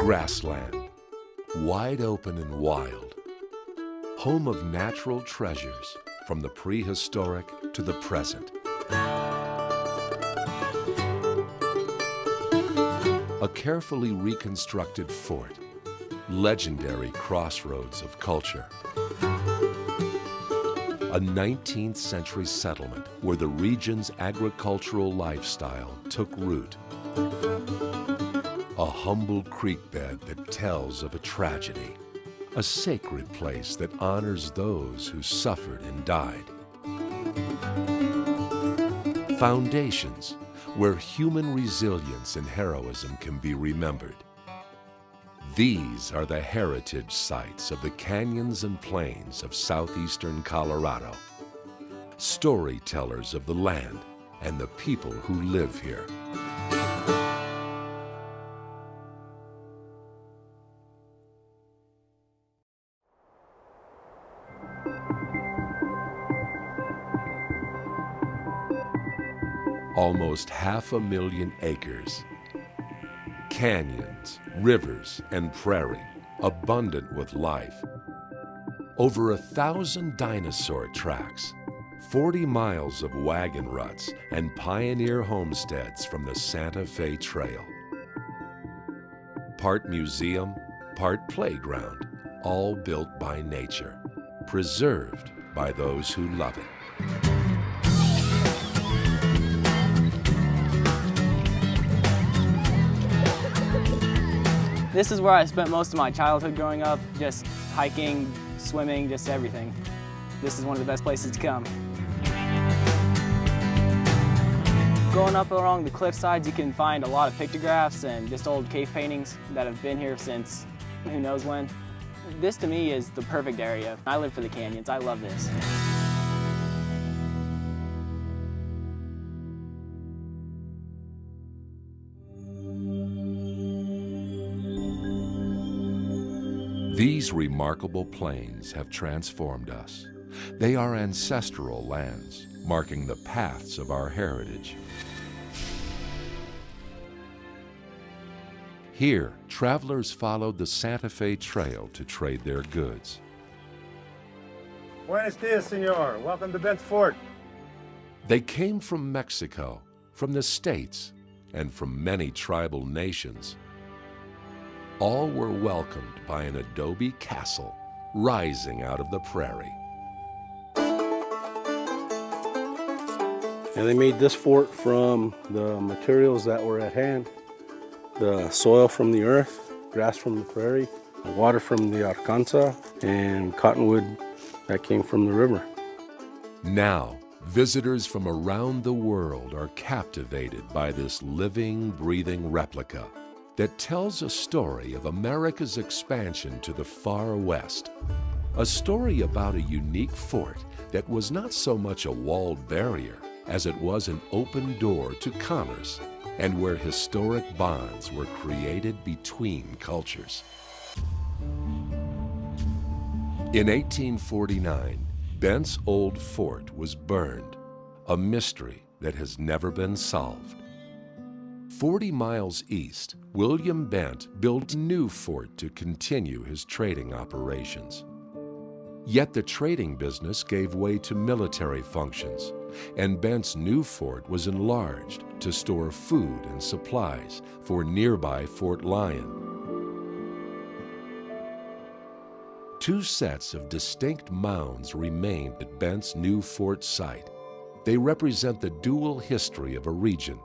grassland, wide open and wild, home of natural treasures from the prehistoric to the present. A carefully reconstructed fort, legendary crossroads of culture. A 19th century settlement where the region's agricultural lifestyle took root. A humble creek bed that tells of a tragedy. A sacred place that honors those who suffered and died. Foundations, where human resilience and heroism can be remembered. These are the heritage sites of the canyons and plains of southeastern Colorado. Storytellers of the land and the people who live here. Almost 500,000 acres. Canyons, rivers, and prairie, abundant with life. Over 1,000 dinosaur tracks, 40 miles of wagon ruts, and pioneer homesteads from the Santa Fe Trail. Part museum, part playground, all built by nature, preserved by those who love it. This is where I spent most of my childhood growing up, just hiking, swimming, just everything. This is one of the best places to come. Going up along the cliff sides, you can find a lot of pictographs and just old cave paintings that have been here since who knows when. This to me is the perfect area. I live for the canyons. I love this. These remarkable plains have transformed us. They are ancestral lands, marking the paths of our heritage. Here, travelers followed the Santa Fe Trail to trade their goods. Buenos dias, senor. Welcome to Bent's Fort. They came from Mexico, from the States, and from many tribal nations. All were welcomed by an adobe castle rising out of the prairie. And they made this fort from the materials that were at hand. The soil from the earth, grass from the prairie, water from the Arkansas, and cottonwood that came from the river. Now, visitors from around the world are captivated by this living, breathing replica that tells a story of America's expansion to the far west. A story about a unique fort that was not so much a walled barrier as it was an open door to commerce and where historic bonds were created between cultures. In 1849, Bent's old fort was burned, a mystery that has never been solved. 40 miles east, William Bent built a new fort to continue his trading operations. Yet the trading business gave way to military functions, and Bent's new fort was enlarged to store food and supplies for nearby Fort Lyon. Two sets of distinct mounds remained at Bent's new fort site. They represent the dual history of a region,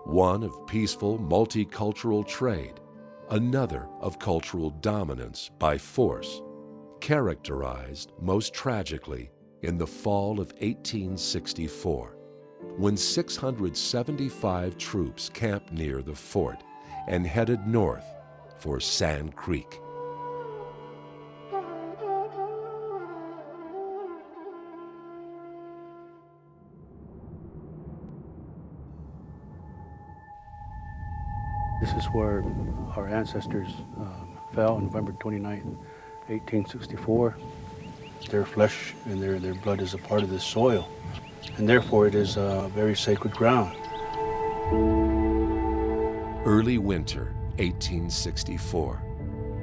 one of peaceful multicultural trade, another of cultural dominance by force, characterized most tragically in the fall of 1864, when 675 troops camped near the fort and headed north for Sand Creek. This is where our ancestors fell on November 29th, 1864. Their flesh and their blood is a part of this soil, and therefore it is a very sacred ground. Early winter, 1864.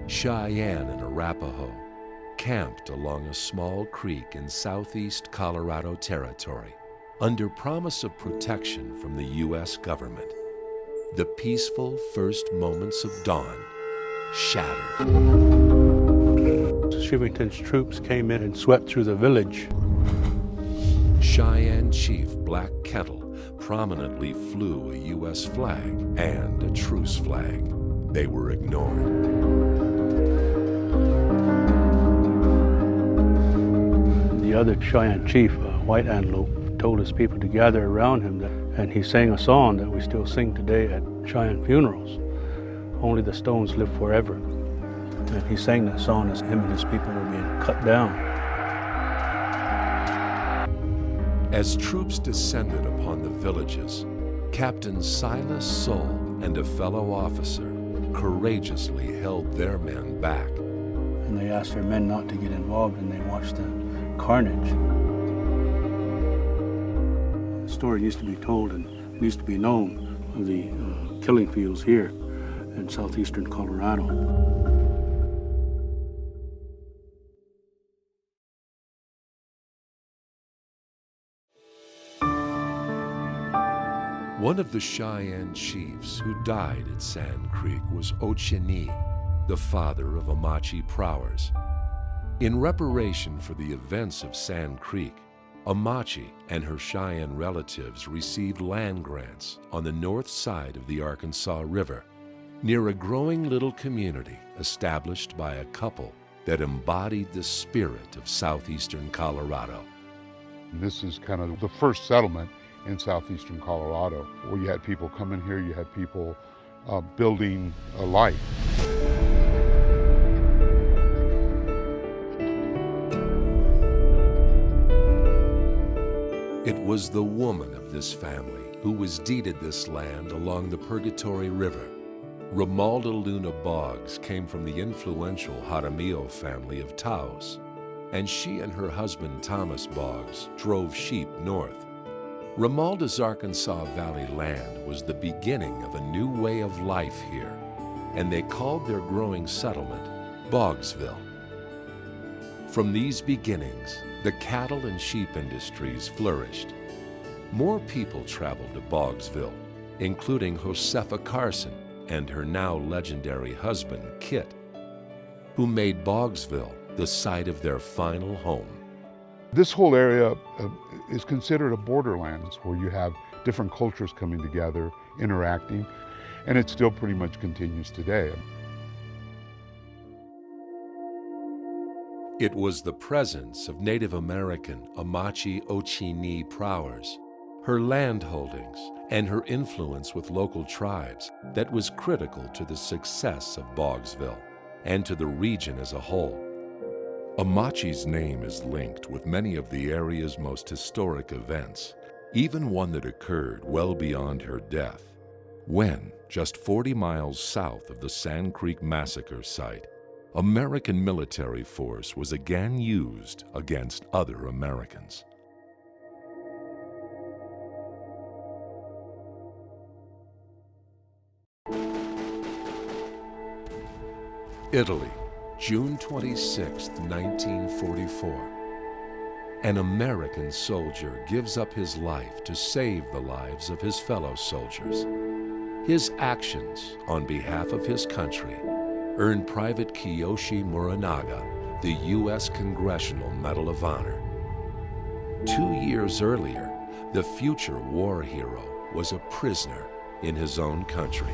Cheyenne and Arapaho camped along a small creek in southeast Colorado Territory under promise of protection from the U.S. government. The peaceful first moments of dawn shattered. Chivington's troops came in and swept through the village. Cheyenne Chief Black Kettle prominently flew a U.S. flag and a truce flag. They were ignored. The other Cheyenne chief, White Antelope, told his people to gather around him, and he sang a song that we still sing today at Cheyenne funerals. Only the stones live forever. And he sang that song as him and his people were being cut down. As troops descended upon the villages, Captain Silas Soule and a fellow officer courageously held their men back. And they asked their men not to get involved, and they watched the carnage. The story used to be told and used to be known of the killing fields here in southeastern Colorado. One of the Cheyenne chiefs who died at Sand Creek was Ocheni, the father of Amache prowers. In reparation for the events of Sand Creek, Amache and her Cheyenne relatives received land grants on the north side of the Arkansas River, near a growing little community established by a couple that embodied the spirit of southeastern Colorado. This is kind of the first settlement in southeastern Colorado, where you had people come in here, you had people building a life. It was the woman of this family who was deeded this land along the Purgatory River. Romalda Luna Boggs came from the influential Jaramillo family of Taos, and she and her husband Thomas Boggs drove sheep north. Romalda's Arkansas Valley land was the beginning of a new way of life here, and they called their growing settlement Boggsville. From these beginnings, the cattle and sheep industries flourished. More people traveled to Boggsville, including Josefa Carson and her now legendary husband, Kit, who made Boggsville the site of their final home. This whole area is considered a borderlands where you have different cultures coming together, interacting, and it still pretty much continues today. It was the presence of Native American Amache Ocheni prowers, her land holdings, and her influence with local tribes that was critical to the success of Boggsville and to the region as a whole. Amache's name is linked with many of the area's most historic events, even one that occurred well beyond her death, when, just 40 miles south of the Sand Creek Massacre site, American military force was again used against other Americans. Italy, June 26, 1944. An American soldier gives up his life to save the lives of his fellow soldiers. His actions on behalf of his country earned Private Kiyoshi Muranaga the U.S. Congressional Medal of Honor. 2 years earlier, the future war hero was a prisoner in his own country.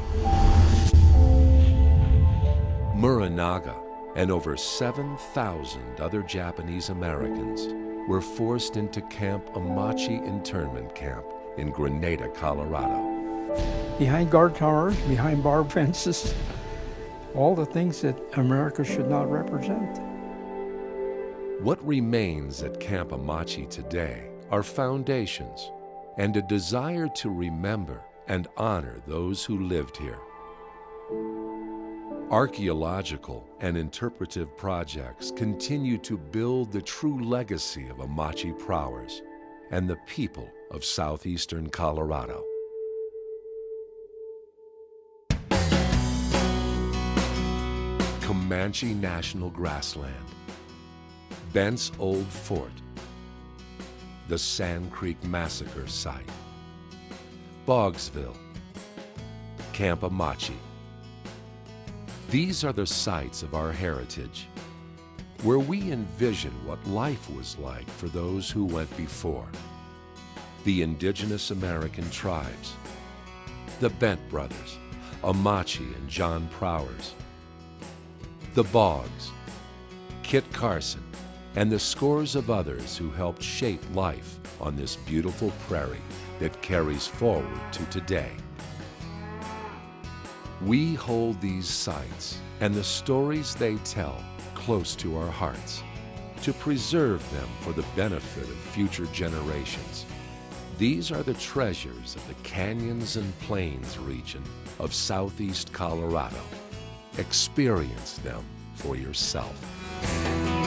Muranaga and over 7,000 other Japanese Americans were forced into Camp Amache internment camp in Grenada, Colorado. Behind guard towers, behind barbed fences, all the things that America should not represent. What remains at Camp Amache today are foundations and a desire to remember and honor those who lived here. Archaeological and interpretive projects continue to build the true legacy of Amache prowers and the people of southeastern Colorado. Comanche National Grassland, Bent's Old Fort, the Sand Creek Massacre site, Boggsville, Camp Amache. These are the sites of our heritage, where we envision what life was like for those who went before. The indigenous American tribes, the Bent brothers, Amache and John Prowers, the Boggs, Kit Carson, and the scores of others who helped shape life on this beautiful prairie that carries forward to today. We hold these sites and the stories they tell close to our hearts to preserve them for the benefit of future generations. These are the treasures of the canyons and plains region of southeast Colorado. Experience them for yourself.